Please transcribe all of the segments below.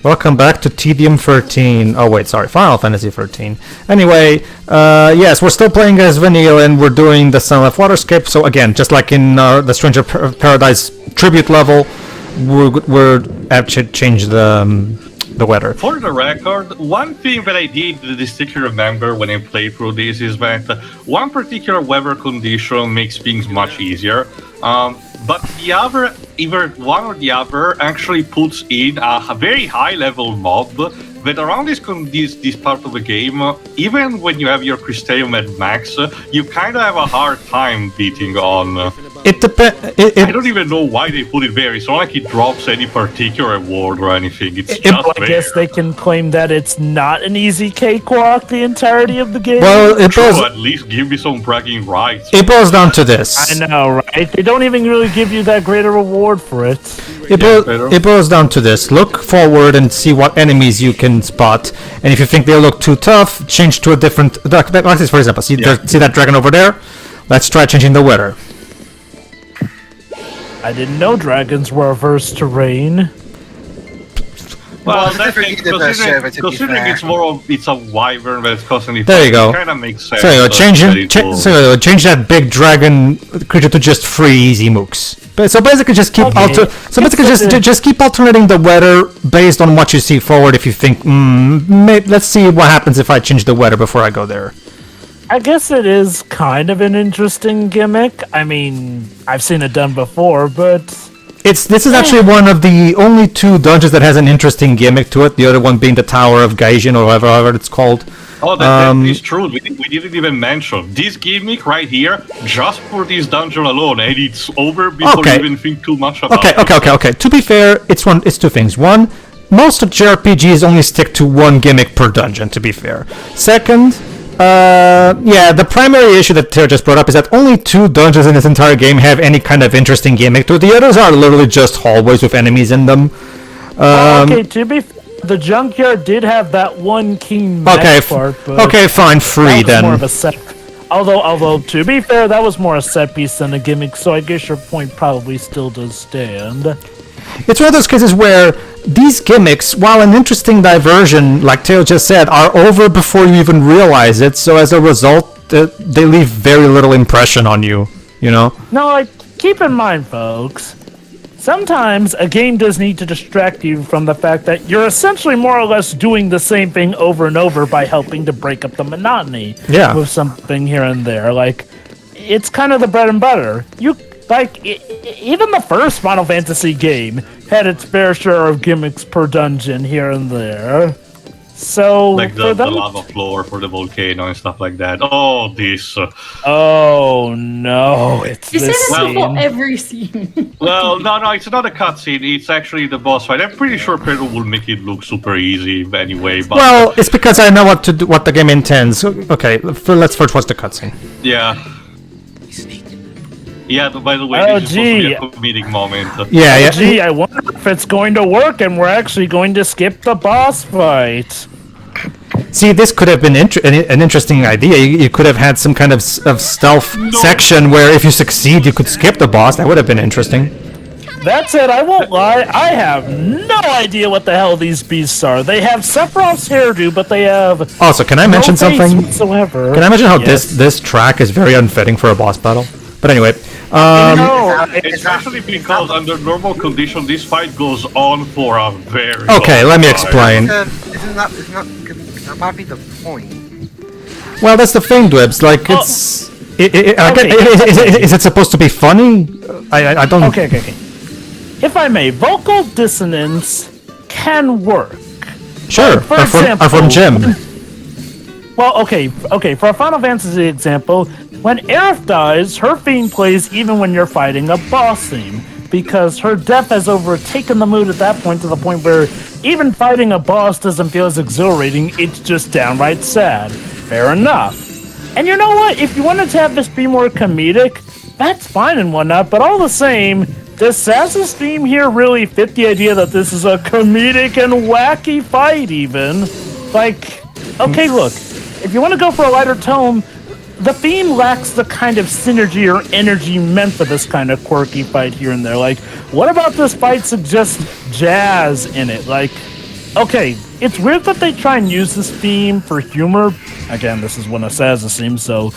Welcome back to Tedium 13. Oh wait, sorry, Final Fantasy 13. Anyway, yes, we're still playing as Vanille and we're doing the Sunlight Waterscape. So again, just like in the Stranger Paradise tribute level, we're actually changed the weather. For the record, one thing that I did distinctly remember when I played through this is that one particular weather condition makes things much easier. But the other, either one or the other, actually puts in a very high-level mob that around this part of the game, even when you have your Crystalium at max, you kind of have a hard time beating on. It depends. I don't even know why they put it there. It's not like it drops any particular award or anything. It's just I guess they can claim that it's not an easy cakewalk the entirety of the game. Well, at least give me some bragging rights. It boils down to this. I know, right? They don't even really give you that great a reward for it. It boils down to this. Look forward and see what enemies you can spot. And if you think they look too tough, change to a different... Like this, for example. See that dragon over there? Let's try changing the weather. I didn't know dragons were averse to rain. Well, considering it's a wyvern that's constantly... There you go. It kind of makes sense. So you go, change that big dragon creature to just 3 easy mooks. So basically, just keep just keep alternating the weather based on what you see forward. If you think, let's see what happens if I change the weather before I go there. I guess it is kind of an interesting gimmick. I mean, I've seen it done before, but... This is actually one of the only 2 dungeons that has an interesting gimmick to it, the other one being the Tower of Gaijin, or however it's called. Oh, that is true. We didn't even mention this gimmick right here, just for this dungeon alone, and it's over before you even think too much about it. Okay. To be fair, it's 2 things. One, most JRPGs only stick to 1 gimmick per dungeon, to be fair. Second... the primary issue that Tara just brought up is that only 2 dungeons in this entire game have any kind of interesting gimmick to it. The others are literally just hallways with enemies in them. To be fair, the junkyard did have that one key mech part, but... Okay, fine, free then. More of a set... Although, to be fair, that was more a set piece than a gimmick, so I guess your point probably still does stand. It's one of those cases where these gimmicks, while an interesting diversion, like Teo just said, are over before you even realize it, so as a result, they leave very little impression on you, you know? No, keep in mind, folks, sometimes a game does need to distract you from the fact that you're essentially more or less doing the same thing over and over by helping to break up the monotony with something here and there. Like, it's kind of the bread and butter. Even the first Final Fantasy game had its fair share of gimmicks per dungeon here and there. So, like the lava floor for the volcano and stuff like that. Oh, this. Oh no, it's this scene. For every scene. Well, no, it's not a cutscene. It's actually the boss fight. I'm pretty sure Pedro will make it look super easy anyway. But well, it's because I know what the game intends. Okay, let's first watch the cutscene. Yeah. Yeah, by the way, this is supposed to be a comedic moment. Yeah. Gee, I wonder if it's going to work and we're actually going to skip the boss fight. See, this could have been an interesting idea. You could have had some kind of stealth section where if you succeed, you could skip the boss. That would have been interesting. That said, I won't lie, I have no idea what the hell these beasts are. They have Sephiroth's hairdo, but they have also, can I mention something? Whatsoever. Can I mention how this track is very unfitting for a boss battle? But anyway, especially because under normal conditions, this fight goes on for a very long let me explain. That might be the point. Well, that's the thing, Dwebs. Like, is it supposed to be funny? I don't... Okay. If I may, vocal dissonance can work. Sure, For example, from Jim. Well, okay, for a Final Fantasy example, when Aerith dies, her theme plays even when you're fighting a boss theme, because her death has overtaken the mood at that point to the point where even fighting a boss doesn't feel as exhilarating, it's just downright sad. Fair enough. And you know what? If you wanted to have this be more comedic, that's fine and whatnot, but all the same, does Sazh's theme here really fit the idea that this is a comedic and wacky fight even? Like, okay, look, if you want to go for a lighter tone, the theme lacks the kind of synergy or energy meant for this kind of quirky fight here and there. Like, what about this fight suggests jazz in it? Like, Okay, it's weird that they try and use this theme for humor. Again, this is one of Sazh's themes, so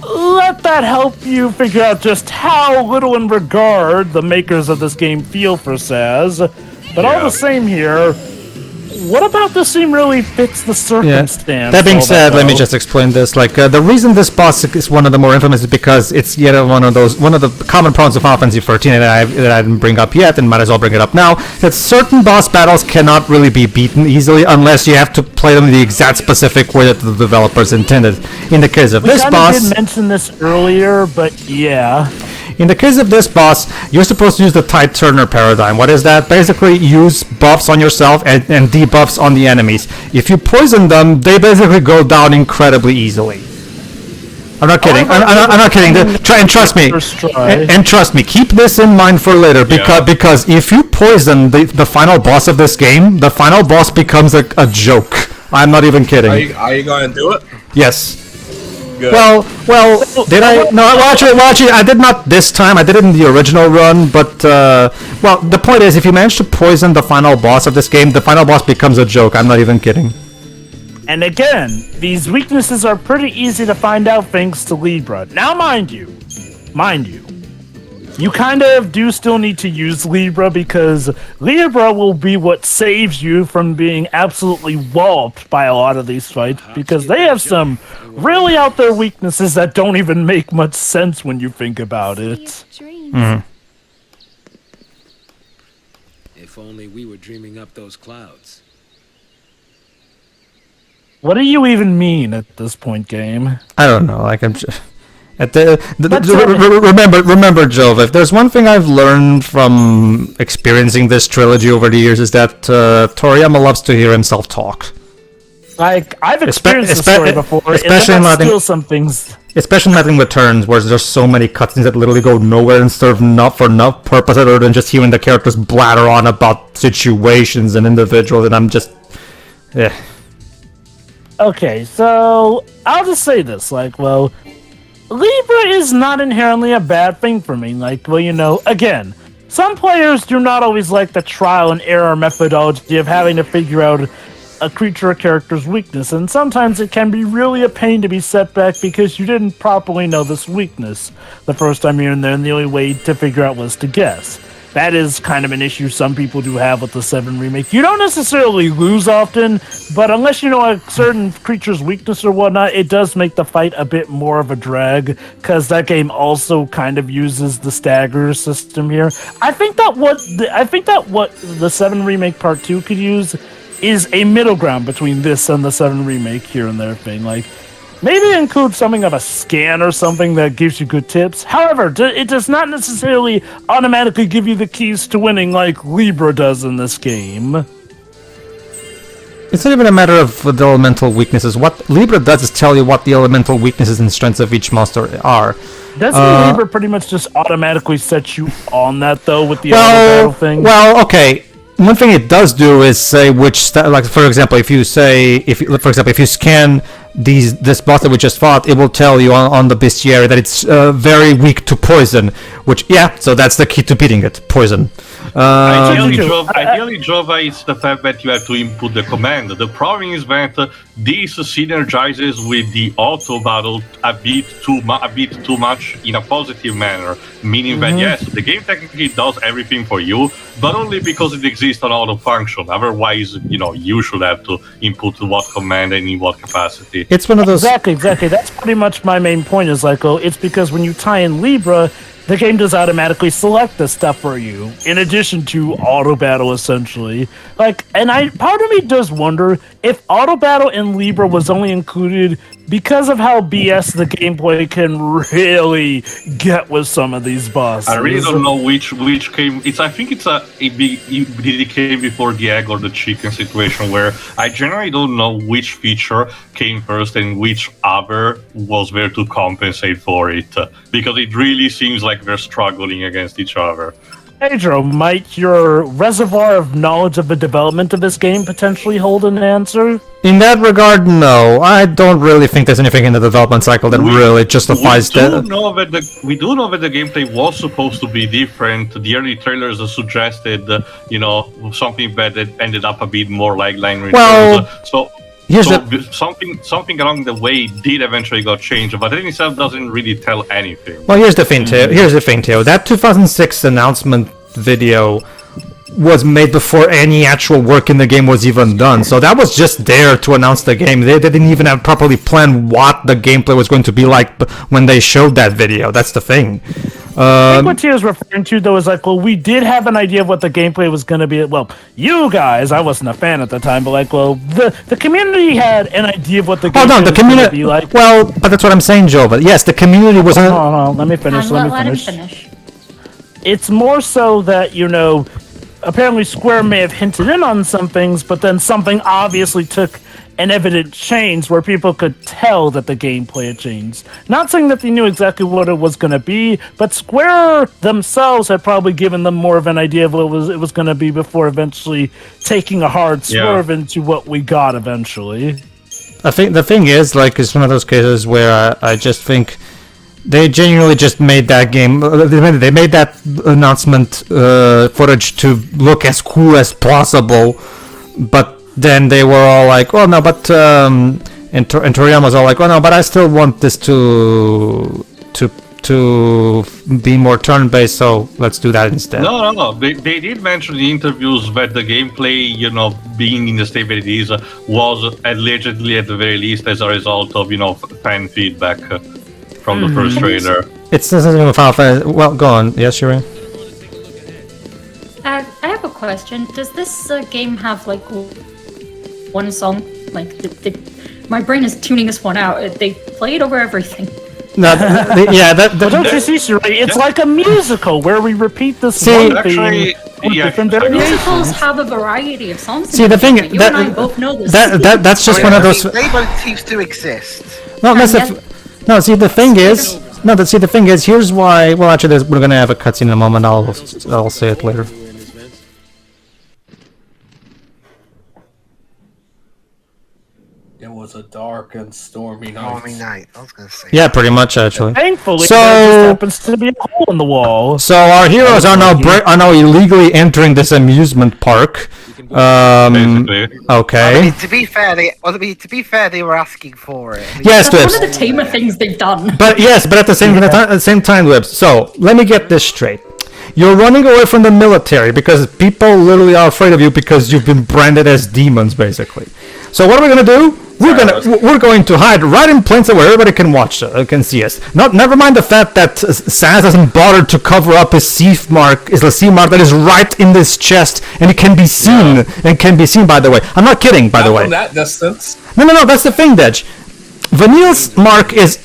let that help you figure out just how little in regard the makers of this game feel for Sazh. But all the same here, what about this theme really fits the circumstance? That being said, let me just explain this. Like, the reason this boss is one of the more infamous is because it's yet one of the common problems of Final Fantasy 13 that I didn't bring up yet, and might as well bring it up now. That certain boss battles cannot really be beaten easily unless you have to play them the exact specific way that the developers intended. In the case of this boss, we did mention this earlier, but yeah. in the case of this boss, you're supposed to use the Tide Turner paradigm. What is that? Basically, use buffs on yourself and debuffs on the enemies. If you poison them, they basically go down incredibly easily. I'm not kidding. I'm not kidding. Try and trust me. And trust me. Keep this in mind for later, because if you poison the final boss of this game, the final boss becomes a joke. I'm not even kidding. Are you going to do it? Yes. Good. Well, did I? No, actually, I did not this time. I did it in the original run, but, well, the point is, if you manage to poison the final boss of this game, the final boss becomes a joke. I'm not even kidding. And again, these weaknesses are pretty easy to find out thanks to Libra. Now, mind you, you kind of do still need to use Libra, because Libra will be what saves you from being absolutely walloped by a lot of these fights, because they have some really out there weaknesses that don't even make much sense when you think about it. Mm-hmm. If only we were dreaming up those clouds. What do you even mean at this point, game? I don't know. Like, I'm just... remember, Jove, if there's one thing I've learned from experiencing this trilogy over the years is that Toriyama loves to hear himself talk. Like, I've experienced this story before, especially and still some things... Especially in Nothing Returns, where there's so many cutscenes that literally go nowhere and serve for no purpose other than just hearing the characters blatter on about situations and individuals, and I'm just... Okay, so I'll just say this, like, well, Libra is not inherently a bad thing for me. Like, well, you know, again, some players do not always like the trial and error methodology of having to figure out a creature or character's weakness, and sometimes it can be really a pain to be set back because you didn't properly know this weakness the first time you're in there, and the only way to figure out was to guess. That is kind of an issue some people do have with the 7 remake. You don't necessarily lose often, but unless you know a certain creature's weakness or whatnot, it does make the fight a bit more of a drag, because that game also kind of uses the stagger system here. I think that what the 7 remake part 2 could use is a middle ground between this and the 7 remake here and there thing. Like, maybe include something of a scan or something that gives you good tips. However, it does not necessarily automatically give you the keys to winning like Libra does in this game. It's not even a matter of the elemental weaknesses. What Libra does is tell you what the elemental weaknesses and strengths of each monster are. Doesn't Libra pretty much just automatically set you on that, though, with the battle thing? Well, okay. One thing it does do is say which, like, for example, if you scan this boss that we just fought, it will tell you on the bestiary that it's very weak to poison, which, so that's the key to beating it, poison. Ideally, Jova is the fact that you have to input the command. The problem is that this synergizes with the auto battle a bit too much in a positive manner, meaning that yes, the game technically does everything for you, but only because it exists on auto function. Otherwise, you should have to input what command and in what capacity. It's one of those... Exactly. That's pretty much my main point, is like, it's because when you tie in Libra, the game does automatically select this stuff for you, in addition to auto battle, essentially. Like, and part of me does wonder if auto battle in Libra was only included because of how BS the gameplay can really get with some of these bosses. I really don't know which came. I think it came before the egg or the chicken situation, where I generally don't know which feature came first and which other was there to compensate for it, because it really seems like they're struggling against each other. Pedro, might your reservoir of knowledge of the development of this game potentially hold an answer? In that regard, no. I don't really think there's anything in the development cycle that really justifies we that. We do know that the gameplay was supposed to be different. The early trailers suggested, something that ended up a bit more like line returns. Well, something along the way did eventually got changed, but it itself doesn't really tell anything. Well, here's the thing, Theo. That 2006 announcement video was made before any actual work in the game was even done. So that was just there to announce the game. They didn't even have properly planned what the gameplay was going to be like when they showed that video. That's the thing. I think what Tio's referring to, though, is like, well, we did have an idea of what the gameplay was going to be. Well, you guys, I wasn't a fan at the time, but like, well, the community had an idea of what the gameplay was going to be like. Well, but that's what I'm saying, Joe. But yes, the community was... Hold on, let me finish. Let me finish. It's more so that, apparently Square may have hinted in on some things, but then something obviously took an evident change where people could tell that the gameplay had changed. Not saying that they knew exactly what it was going to be, but Square themselves had probably given them more of an idea of what it was going to be before eventually taking a hard swerve into what we got eventually. I think the thing is, like, it's one of those cases where I just think they genuinely just made that game. They made that announcement footage to look as cool as possible, but then they were all like, "Oh no," but and Toriyama's all like, "Oh no, but I still want this to be more turn-based, so let's do that instead." No. They did mention in the interviews that the gameplay, being in the state that it is, was allegedly, at the very least, as a result of, fan feedback from the first trailer. It's even Final Fantasy. Well, go on. Yes, Shireen? I have a question. Does this game have like one song? Like, my brain is tuning this one out. They play it over everything. No, don't you see, Shireen? It's like a musical where we repeat the same theme. Musicals have a variety of songs. See, the thing you and I both know this. That's just one of those. They both cease to exist. No, see, the thing is, here's why. Well, actually, we're gonna have a cutscene in a moment. I'll say it later. It was a dark and stormy night. I was gonna say. Yeah, pretty much actually. Thankfully, there just happens to be a hole in the wall. So our heroes are now illegally entering this amusement park. Basically. Okay. I mean, to be fair, they were asking for it. Yes, That's one of the tamer things they've done. But at the same time, Whips. So let me get this straight. You're running away from the military because people literally are afraid of you because you've been branded as demons, basically. So what are we gonna do? We're going to hide right in plain sight where everybody can watch, can see us. Never mind the fact that Sazh hasn't bothered to cover up his C mark that is right in this chest, and it can be seen. And can be seen, by the way. I'm not kidding, by the way. From that distance. No. That's the thing, Dajh. Vanille's mark is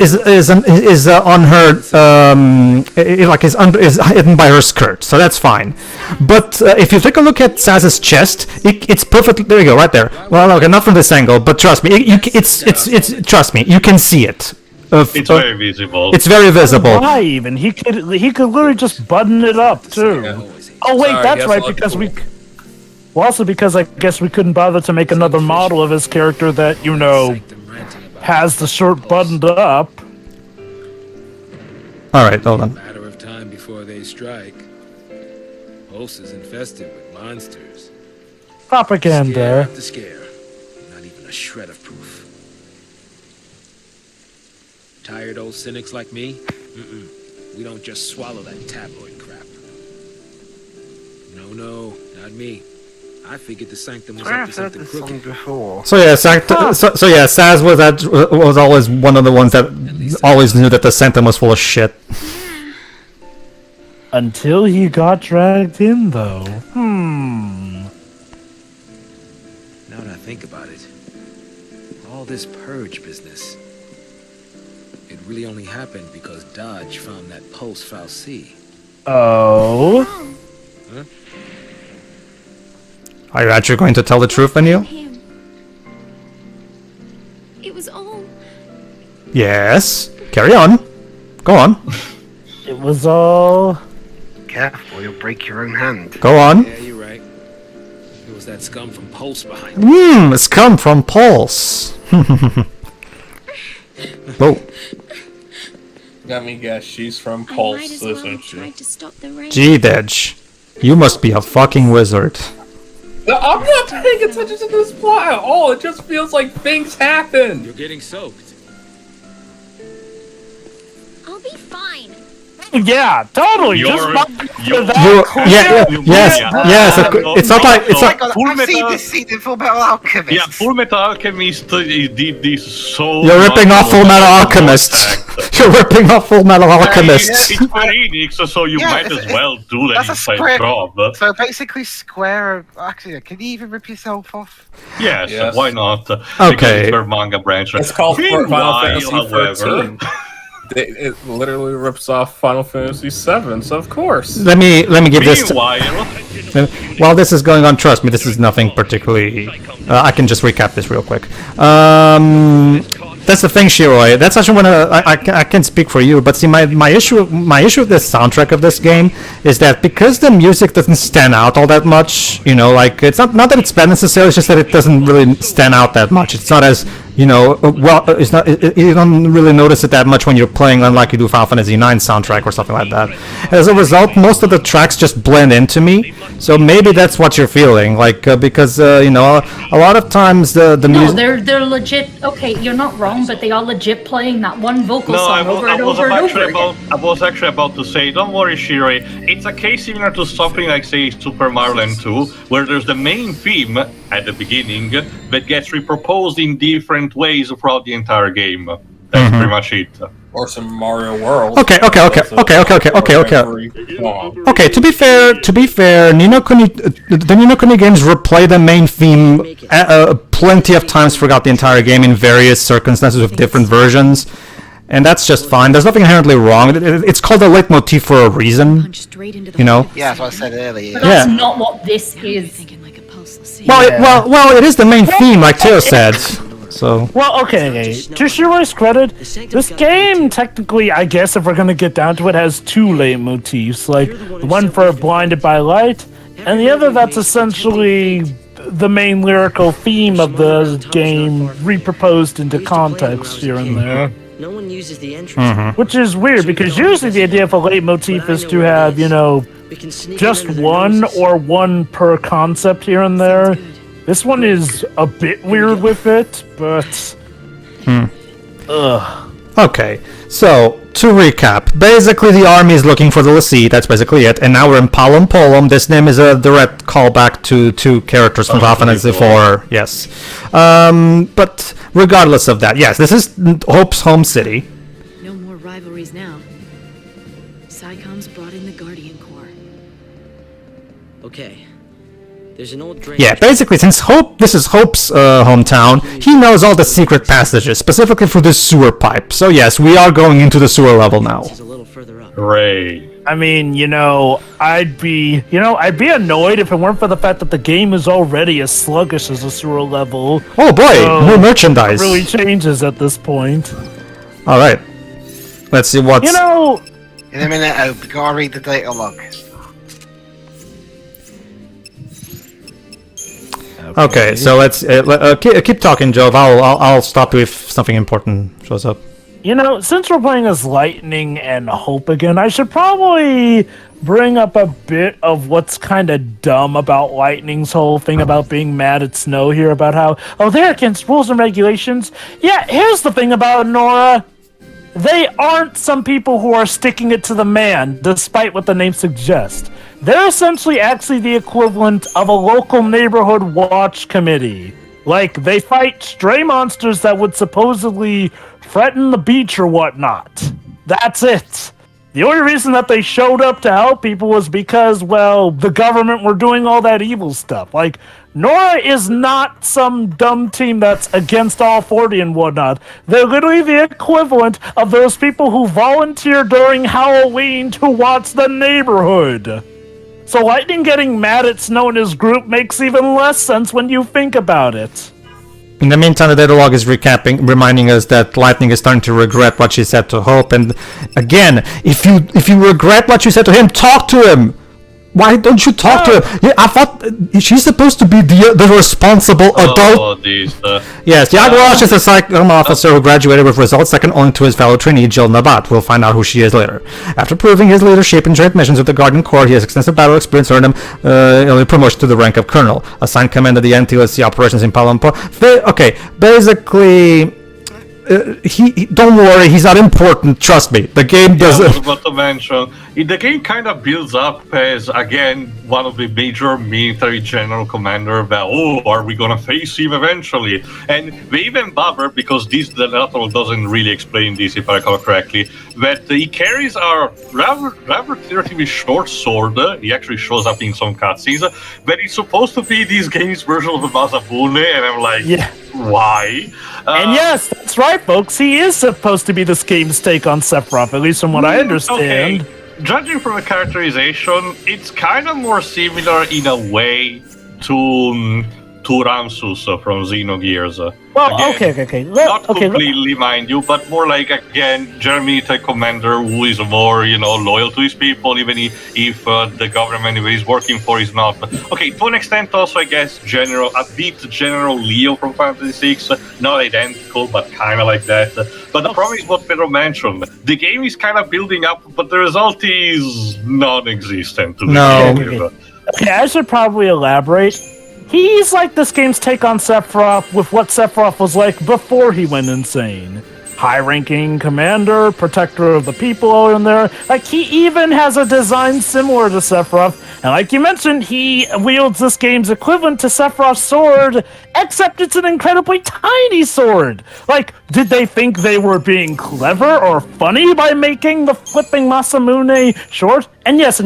on her is hidden by her skirt, so that's fine. But if you take a look at Saz's chest, it's perfectly there. You go, right there. Well, okay, not from this angle, but trust me, trust me, you can see it. It's very visible. It's very visible. Why even? He could literally just button it up too. Oh wait, that's right, because we. Well, also because I guess we couldn't bother to make another model of his character that has the shirt buttoned up. All right, hold on. Matter of time before they strike. Pulse is infested with monsters. Propaganda. Scare after scare. Not even a shred of proof. Tired old cynics like me? We don't just swallow that tabloid crap. No, not me. I figured the Sanctum was up to something crooked. So Sazh was always one of the ones that always knew that the Sanctum was full of shit. Until he got dragged in, though. Now that I think about it, all this purge business, it really only happened because Dajh found that pulse fal'Cie. Oh? Huh? Are you actually going to tell the truth, Vanille? It was all... Yes. Carry on. Go on. It was all... careful, you'll break your own hand. Go on. Yeah, you're right. It was that scum from Pulse behind it. It's come from Pulse. Whoa. Got me guess she's from Pulse, isn't she? Gee, Dajh. You must be a fucking wizard. No, I'm not paying attention to this plot at all. It just feels like things happen. You're getting soaked. I'll be fine. Yeah, totally. Yes. It's not like it's Oh my not. god, I've seen this scene in Full Metal Alchemist. Yeah, Full Metal Alchemist did this so. You're ripping off Full Metal Alchemist. You're ripping off Full Metal Alchemist. It's Square Enix, so you might as well do that That's a inside Square. job. So basically, Square. Actually, can you even rip yourself off? Yes, why not? Okay. Because it's their manga branch. It's called Final Fantasy however, 13. It literally rips off Final Fantasy 7, so of course. Let me give this. meanwhile, While this is going on, trust me, this is nothing particularly. I can just recap this real quick. That's the thing, Shiroi. That's actually when I can speak for you. But see, my issue with the soundtrack of this game is that because the music doesn't stand out all that much, you know, like it's not that it's bad necessarily. It's just that it doesn't really stand out that much. It's not as you don't really notice it that much when you're playing, unlike you do Final Fantasy IX soundtrack or something like that. As a result, most of the tracks just blend into me. So maybe that's what you're feeling, like because a lot of times the music. No, they're legit. Okay, you're not wrong, but they are legit playing that one vocal song over and over again. I was actually about to say, don't worry, Shiroi. It's a case similar to something like, say, Super Mario Land 2, where there's the main theme at the beginning that gets repurposed in different ways throughout the entire game. That's pretty much it. Or some Mario World. Okay. Okay. To be fair, the Ni no Kuni games replay the main theme plenty of times throughout the entire game in various circumstances with different versions, and that's just fine. There's nothing inherently wrong. It's called a leitmotif for a reason. You know. Yeah, that's what I said earlier. But that's not what this is. Well, it is the main theme, like Teo said. So. Well, okay. To Shiroi's credit, this game technically, I guess, if we're gonna get down to it, has two leitmotifs. Like the one for Blinded by Light, and the other that's essentially the main lyrical theme of the game reproposed into context here and there. No one uses the entrance. Which is weird because usually the idea of a leitmotif is to have, just one or one per concept here and there. This one is a bit weird with it, but... Okay, so, to recap, basically the army is looking for the Lassie, that's basically it, and now we're in Palom Polom. This name is a direct callback to two characters from Final Fantasy IV, yes. But regardless of that, yes, this is Hope's home city. No more rivalries now. Psychom's brought in the Guardian Corps. Okay. There's an old drain. Yeah, basically, since this is Hope's hometown, he knows all the secret passages, specifically through this sewer pipe. So yes, we are going into the sewer level now. It's a little further up. Hooray. I mean, I'd be annoyed if it weren't for the fact that the game is already as sluggish as a sewer level. Oh boy, So, more merchandise. It really changes at this point. All right, let's see what's. In a minute, Hope, gotta read the data log. Okay, so let's keep talking, Jove. I'll stop you if something important shows up. Since we're playing as Lightning and Hope again, I should probably bring up a bit of what's kind of dumb about Lightning's whole thing about being mad at Snow here, about how, they're against rules and regulations. Yeah, here's the thing about Nora. They aren't some people who are sticking it to the man, despite what the name suggests. They're essentially actually the equivalent of a local neighborhood watch committee. Like, they fight stray monsters that would supposedly threaten the beach or whatnot. That's it. The only reason that they showed up to help people was because, the government were doing all that evil stuff. Like, Nora is not some dumb team that's against all 40 and whatnot. They're literally the equivalent of those people who volunteer during Halloween to watch the neighborhood. So Lightning getting mad at Snow and his group makes even less sense when you think about it. In the meantime, the data log is reminding us that Lightning is starting to regret what she said to Hope. And again, if you regret what you said to him, talk to him. Why don't you talk to him? Yeah, I thought she's supposed to be the responsible adult. Yes, Yagwash is a psychom officer who graduated with results second only to his fellow trainee Jill Nabat. We'll find out who she is later. After proving his leadership in joint missions with the Guardian Corps, he has extensive battle experience earned him early promotion to the rank of colonel. Assigned command of the NTLC operations in Palampo. Okay, basically. Don't worry, he's not important, trust me. The game doesn't... I was about to mention, the game kind of builds up as, again, one of the major military general commander that, are we gonna face him eventually? And they even bother, because the Nautilus doesn't really explain this, if I recall correctly, that he carries a rather relatively short sword. He actually shows up in some cutscenes, but it's supposed to be this game's version of the Mazabune, and I'm like, why? And yes, that's right, folks. He is supposed to be this game's take on Sephiroth, at least from what I understand. Okay. Judging from the characterization, it's kind of more similar in a way to Ramsus from Xenogears. Well, again, okay. Not completely, mind you, but more like, again, German commander who is more, loyal to his people, even if the government he's working for is not. Okay, to an extent also, I guess, a bit General Leo from Fantasy VI, not identical, but kind of like that. But the problem is what Pedro mentioned. The game is kind of building up, but the result is non-existent. Okay, I should probably elaborate. He's like this game's take on Sephiroth with what Sephiroth was like before he went insane. High-ranking commander, protector of the people in there. Like, he even has a design similar to Sephiroth. And like you mentioned, he wields this game's equivalent to Sephiroth's sword, except it's an incredibly tiny sword. Like, did they think they were being clever or funny by making the flipping Masamune short? And yes,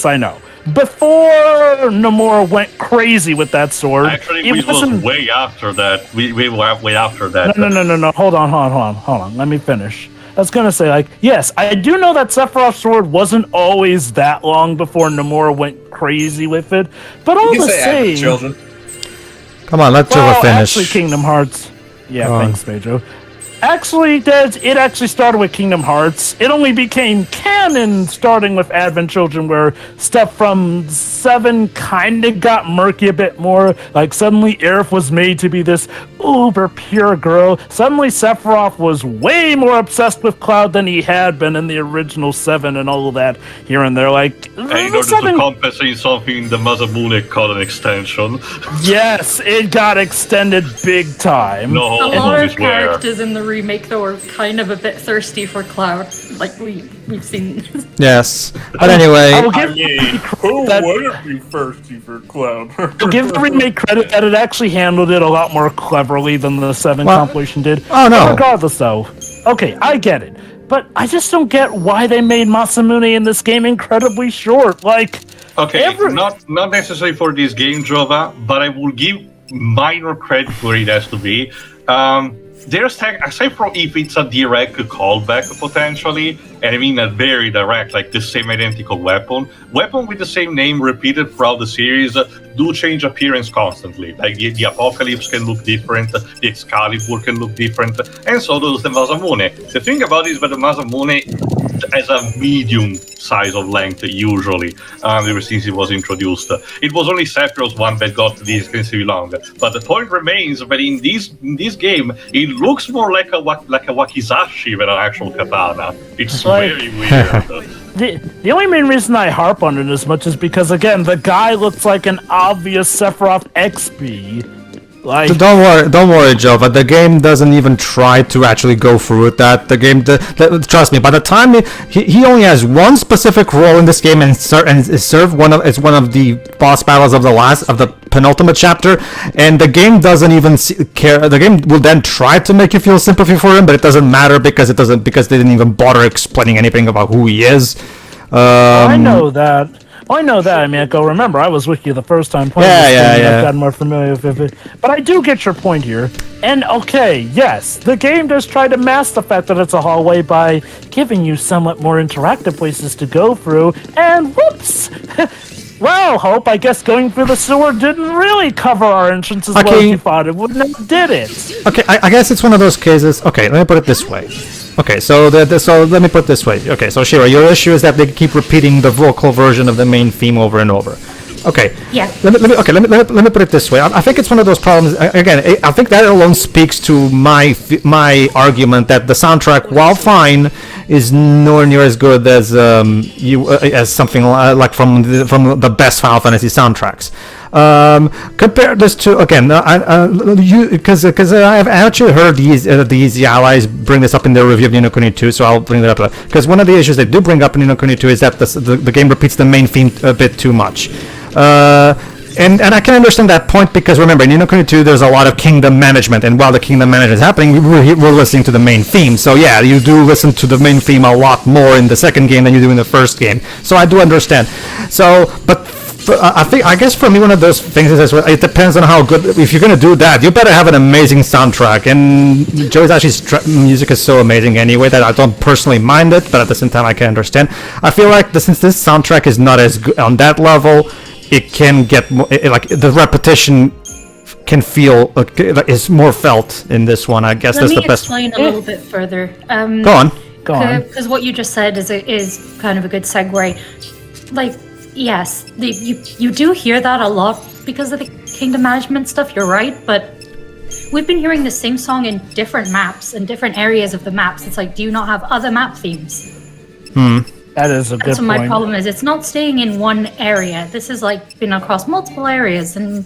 I know. Before Nomura went crazy with that sword, actually, it was way after that. We were way after that. No. Hold on. Let me finish. I was gonna say, yes, I do know that Sephiroth's sword wasn't always that long before Nomura went crazy with it, but all the same. Children. Come on, let Jill finish. Actually, Kingdom Hearts. Yeah, thanks, Pedro. Actually, it actually started with Kingdom Hearts. It only became canon starting with Advent Children, where stuff from 7 kind of got murky a bit more. Like, suddenly Aerith was made to be this uber pure girl. Suddenly Sephiroth was way more obsessed with Cloud than he had been in the original 7 and all of that here and there. In order to compensate something, the Masamune called an extension. Yes, it got extended big time. No, a lot of characters in the remake though are kind of a bit thirsty for Cloud, like we've seen. Yes, but anyway, who wouldn't be thirsty for Cloud? Give the remake credit that it actually handled it a lot more cleverly than the 7 compilation did. Oh no! But regardless, though, okay, I get it, but I just don't get why they made Masamune in this game incredibly short. Not necessarily for this game, Jova, but I will give minor credit where it has to be. There's aside from if it's a direct callback potentially, and I mean a very direct, like the same identical weapon with the same name repeated throughout the series do change appearance constantly. Like the Apocalypse can look different, the Excalibur can look different, and so does the Masamune. The thing about it is that the Masamune has a medium size of length usually, ever since it was introduced. It was only Sephiroth's one that got this extremely long. But the point remains that in this game, it looks more like a wakizashi than an actual katana. It's very weird. The only main reason I harp on it as much is because, again, the guy looks like an obvious Sephiroth XP. Don't worry, Joe. But the game doesn't even try to actually go through with that. The game, trust me. By the time he only has one specific role in this game and serve one of the boss battles of the penultimate chapter, and the game doesn't even care. The game will then try to make you feel sympathy for him, but it doesn't matter because they didn't even bother explaining anything about who he is. I know that. I know that. I mean, remember, I was with you the first time playing this game. I've gotten more familiar with it. But I do get your point here. And, okay, yes, the game does try to mask the fact that it's a hallway by giving you somewhat more interactive places to go through. And, whoops! Well, Hope, I guess going through the sewer didn't really cover our entrance as well as you thought it would. Never did it. Okay, I guess it's one of those cases. Okay, let me put it this way. Okay, so so let me put it this way. Okay, so Shira, your issue is that they keep repeating the vocal version of the main theme over and over. Okay. Yeah. Let me put it this way. I think it's one of those problems. Again, I think that alone speaks to my argument that the soundtrack, while fine, is nowhere near as good as as something like from the best Final Fantasy soundtracks. Compare this to again, because I've actually heard these allies bring this up in their review of Ni no Kuni 2, so I'll bring that up. Because one of the issues they do bring up in Ni no Kuni 2 is that the game repeats the main theme a bit too much. And I can understand that point because remember, in Ni no Kuni 2 there's a lot of kingdom management, and while the kingdom management is happening, we're listening to the main theme. So yeah, you do listen to the main theme a lot more in the second game than you do in the first game. So I do understand. So, but I guess for me one of those things is it depends on how good. If you're gonna do that, you better have an amazing soundtrack. And Joe Hisaishi's music is so amazing anyway that I don't personally mind it, but at the same time I can understand. I feel like since this soundtrack is not as good on that level, it can get like the repetition can feel is more felt in this one. I guess that's the best. Let me explain a little bit further. Go on. Because what you just said is kind of a good segue. Like, yes, you do hear that a lot because of the kingdom management stuff. You're right, but we've been hearing the same song in different maps and different areas of the maps. It's like, do you not have other map themes? That is a good point. That's what my problem is. It's not staying in one area. This is like been across multiple areas, and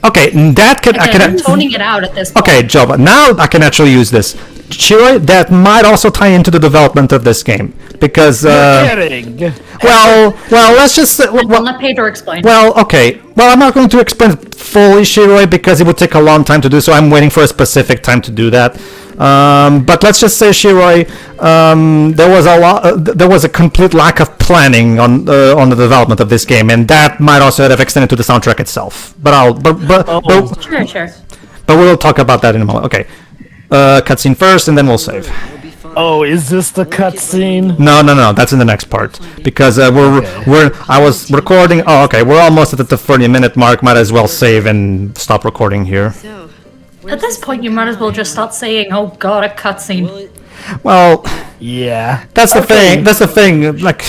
okay, that could I'm toning it out at this point. Okay, Joe, but now I can actually use this. Chiroi, that might also tie into the development of this game because. You're kidding. Well, let's just. Well, let Pedro explain. Well, okay. Well, I'm not going to explain fully, Shiroi, because it would take a long time to do so. I'm waiting for a specific time to do that. But let's just say, Shiroi, there was a complete lack of planning on the development of this game, and that might also have extended to the soundtrack itself. Sure. But we'll talk about that in a moment. Okay. Cutscene first, and then we'll save. Oh, is this the cutscene? No. That's in the next part because I was recording. Oh, okay. We're almost at the 30-minute mark. Might as well save and stop recording here. So, At this point, you might as well just start saying, "Oh God, a cutscene." Well, yeah. that's the thing. That's the thing. Like,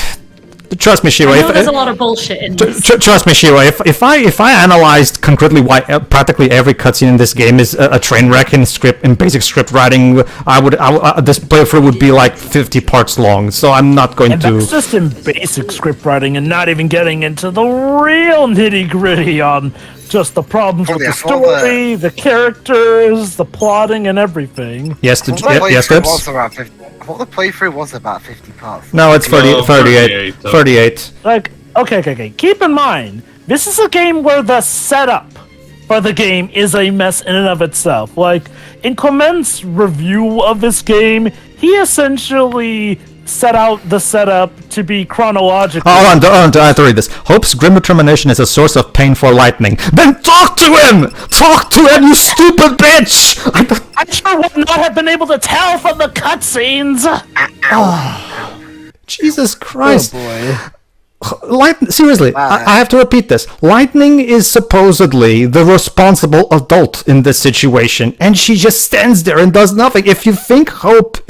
trust me, Shiroi. I know there's a lot of bullshit in this. Trust me, Shiroi. If I analyzed concretely why practically every cutscene in this game is a train wreck in basic script writing, this playthrough would be like 50 parts long. So I'm not going to. That's just in basic script writing, and not even getting into the real nitty gritty on just the problems with the story, the characters, the plotting, and everything. Yes, Tips? I thought the playthrough was about 50 parts. No, it's 38. 38. Like, okay. Keep in mind, this is a game where the setup for the game is a mess in and of itself. Like, in Clement's review of this game, he essentially set out the setup to be chronological. Hold on, I have to read this. Hope's grim determination is a source of pain for Lightning. Then talk to him! Talk to him, you stupid bitch! I sure would not have been able to tell from the cutscenes! Jesus Christ. Oh boy. Seriously, I have to repeat this. Lightning is supposedly the responsible adult in this situation, and she just stands there and does nothing. If Hope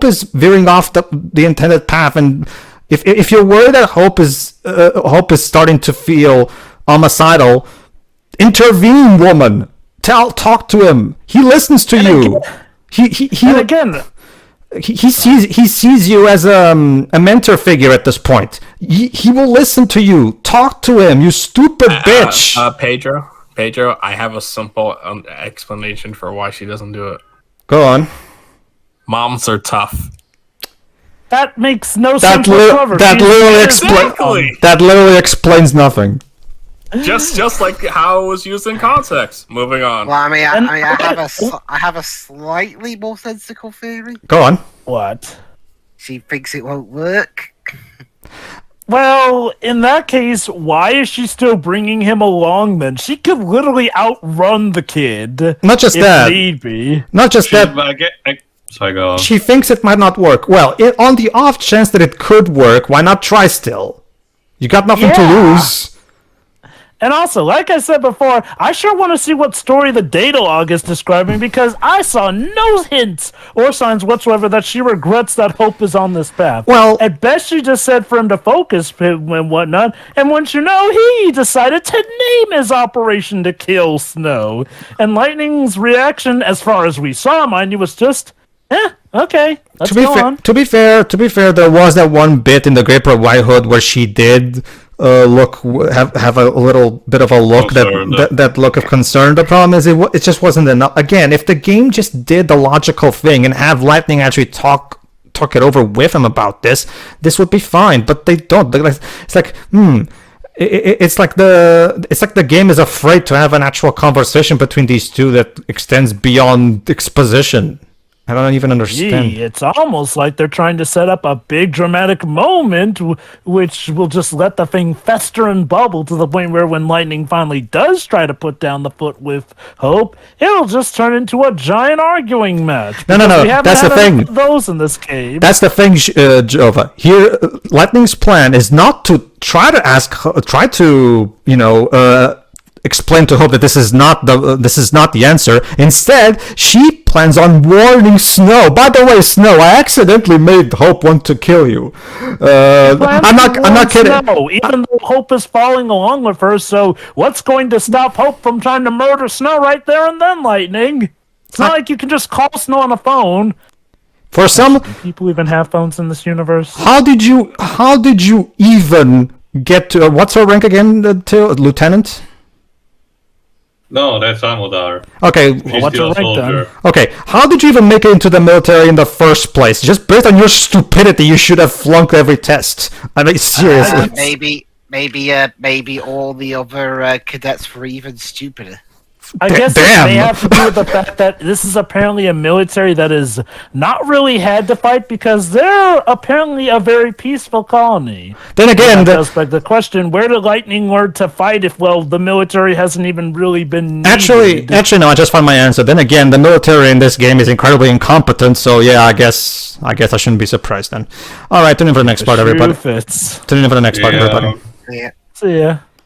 is veering off the intended path, and if you're worried that Hope is starting to feel homicidal, intervene, woman. Talk to him. He listens to you. He sees you as a mentor figure at this point. He will listen to you. Talk to him, you stupid bitch. Pedro, I have a simple explanation for why she doesn't do it. Go on. Moms are tough. That makes no sense whatsoever. That literally explains nothing. Just like how it was used in context. Moving on. Well, I have a slightly more sensical theory. Go on. What? She thinks it won't work. Well, in that case, why is she still bringing him along then? She could literally outrun the kid. Not just that. Need be. Not just that. Sorry, go on. She thinks it might not work. Well, on the off chance that it could work, why not try still? You got nothing to lose. And also, like I said before, I sure want to see what story the Datalog is describing because I saw no hints or signs whatsoever that she regrets that Hope is on this path. Well, at best, she just said for him to focus and whatnot. And once you know, he decided to name his operation to kill Snow. And Lightning's reaction, as far as we saw, mind you, was just, okay, let's go on. To be fair, there was that one bit in the Great Red White Hood where she did have a little bit of a look that look of concern. The problem is it just wasn't enough. Again, if the game just did the logical thing and have Lightning actually talk it over with him about this would be fine. But they don't. It's like It's like the game is afraid to have an actual conversation between these two that extends beyond exposition. I don't even understand. It's almost like they're trying to set up a big dramatic moment, which will just let the thing fester and bubble to the point where when Lightning finally does try to put down the foot with Hope, it'll just turn into a giant arguing match. No. That's the thing. Those in this game. That's the thing, Jova. Here, Lightning's plan is not to try to explain to Hope that this is not the answer. Instead, she plans on warning Snow. By the way, Snow, I accidentally made Hope want to kill you. I'm not kidding. Snow, even though Hope is following along with her, so what's going to stop Hope from trying to murder Snow right there and then, Lightning? It's not like you can just call Snow on the phone. For some do people even have phones in this universe? How did you even get to what's her rank again? Lieutenant? No, that's Amodar. Okay, what's your rank then? Okay, how did you even make it into the military in the first place? Just based on your stupidity, you should have flunked every test. I mean, seriously. Maybe all the other cadets were even stupider. I guess it may have to do with the fact that this is apparently a military that is not really had to fight because they're apparently a very peaceful colony. Then again, the question: where did Lightning learn to fight if the military hasn't even really been needed? Actually, no. I just found my answer. Then again, the military in this game is incredibly incompetent. So yeah, I guess I shouldn't be surprised then. All right, tune in for the next part, everybody. Tune in for the next part, everybody. Yeah. See ya.